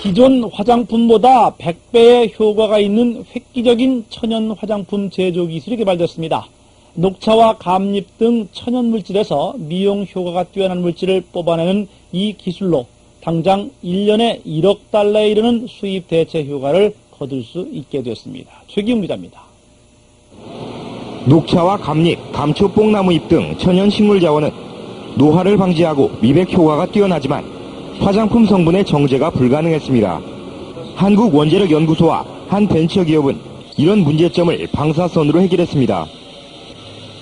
기존 화장품보다 100배의 효과가 있는 획기적인 천연 화장품 제조 기술이 개발됐습니다. 녹차와 감잎 등 천연 물질에서 미용 효과가 뛰어난 물질을 뽑아내는 이 기술로 당장 1년에 1억 달러에 이르는 수입 대체 효과를 거둘 수 있게 됐습니다. 최기웅 기자입니다. 녹차와 감잎, 감초 뽕나무잎 등 천연 식물 자원은 노화를 방지하고 미백 효과가 뛰어나지만 화장품 성분의 정제가 불가능했습니다. 한국원자력연구소와 한 벤처기업은 이런 문제점을 방사선으로 해결했습니다.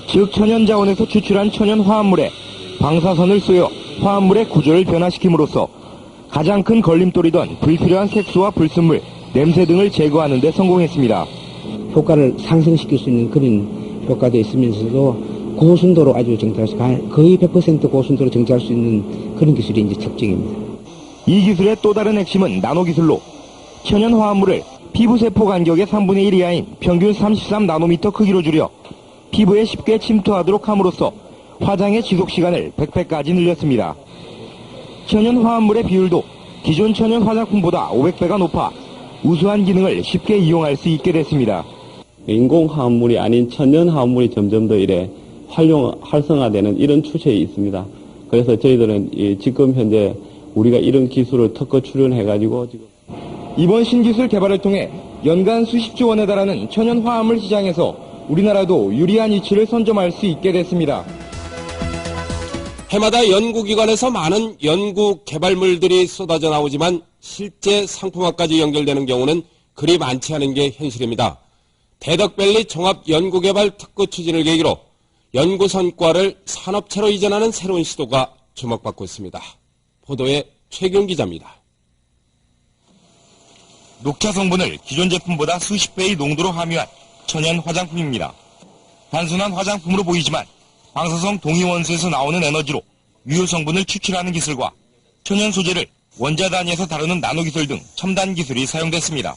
즉 천연 자원에서 추출한 천연 화합물에 방사선을 쏘여 화합물의 구조를 변화시킴으로써 가장 큰 걸림돌이던 불필요한 색소와 불순물, 냄새 등을 제거하는 데 성공했습니다. 효과를 상승시킬 수 있는 그런 효과도 있으면서도 고순도로 아주 정찰해서 거의 100% 고순도로 정찰할 수 있는 그런 기술이 이제 첩정입니다. 이 기술의 또 다른 핵심은 나노기술로 천연 화합물을 피부세포 간격의 3분의 1 이하인 평균 33나노미터 크기로 줄여 피부에 쉽게 침투하도록 함으로써 화장의 지속시간을 100배까지 늘렸습니다. 천연 화합물의 비율도 기존 천연 화장품보다 500배가 높아 우수한 기능을 쉽게 이용할 수 있게 됐습니다. 인공 화합물이 아닌 천연 화합물이 점점 더 활성화되는 이런 추세에 있습니다. 그래서 저희들은 지금 현재 우리가 이런 기술을 특허 출연해가지고 지금 이번 신기술 개발을 통해 연간 수십조 원에 달하는 천연 화합물 시장에서 우리나라도 유리한 위치를 선점할 수 있게 됐습니다. 해마다 연구기관에서 많은 연구 개발물들이 쏟아져 나오지만 실제 상품화까지 연결되는 경우는 그리 많지 않은 게 현실입니다. 대덕밸리 종합연구개발 특구 추진을 계기로 연구 성과를 산업체로 이전하는 새로운 시도가 주목받고 있습니다. 보도에 최경 기자입니다. 녹차 성분을 기존 제품보다 수십 배의 농도로 함유한 천연 화장품입니다. 단순한 화장품으로 보이지만 방사성 동위원소에서 나오는 에너지로 유효 성분을 추출하는 기술과 천연 소재를 원자 단위에서 다루는 나노기술 등 첨단 기술이 사용됐습니다.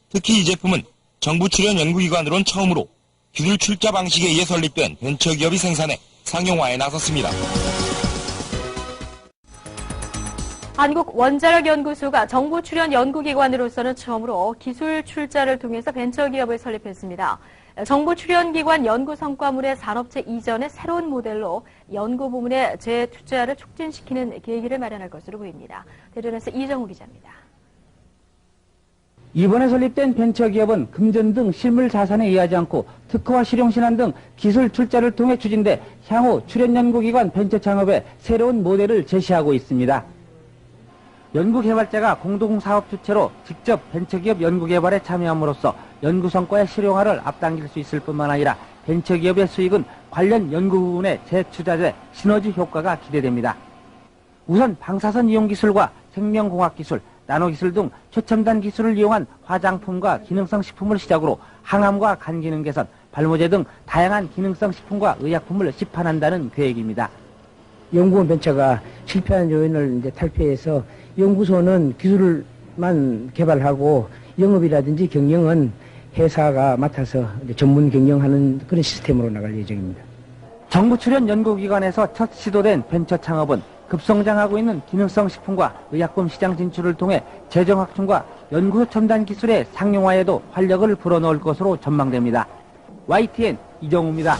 특히 이 제품은 정부 출연 연구기관으론 처음으로 기술 출자 방식에 의해 설립된 벤처기업이 생산해 상용화에 나섰습니다. 한국원자력연구소가 정부 출연 연구기관으로서는 처음으로 기술 출자를 통해서 벤처기업을 설립했습니다. 정부 출연기관 연구 성과물의 산업체 이전의 새로운 모델로 연구 부문의 재투자를 촉진시키는 계기를 마련할 것으로 보입니다. 대전에서 이정우 기자입니다. 이번에 설립된 벤처기업은 금전 등 실물 자산에 의하지 않고 특허와 실용신안 등 기술 출자를 통해 추진돼 향후 출연연구기관 벤처 창업의 새로운 모델을 제시하고 있습니다. 연구개발자가 공동사업 주체로 직접 벤처기업 연구개발에 참여함으로써 연구 성과의 실용화를 앞당길 수 있을 뿐만 아니라 벤처기업의 수익은 관련 연구 부분에 재투자돼 시너지 효과가 기대됩니다. 우선 방사선 이용 기술과 생명공학기술, 나노기술 등 최첨단 기술을 이용한 화장품과 기능성 식품을 시작으로 항암과 간 기능 개선, 발모제 등 다양한 기능성 식품과 의약품을 시판한다는 계획입니다. 연구원 벤처가 실패한 요인을 이제 탈피해서 연구소는 기술만 개발하고 영업이라든지 경영은 회사가 맡아서 전문 경영하는 그런 시스템으로 나갈 예정입니다. 정부 출연 연구기관에서 첫 시도된 벤처 창업은 급성장하고 있는 기능성 식품과 의약품 시장 진출을 통해 재정 확충과 연구 첨단 기술의 상용화에도 활력을 불어넣을 것으로 전망됩니다. YTN 이정우입니다.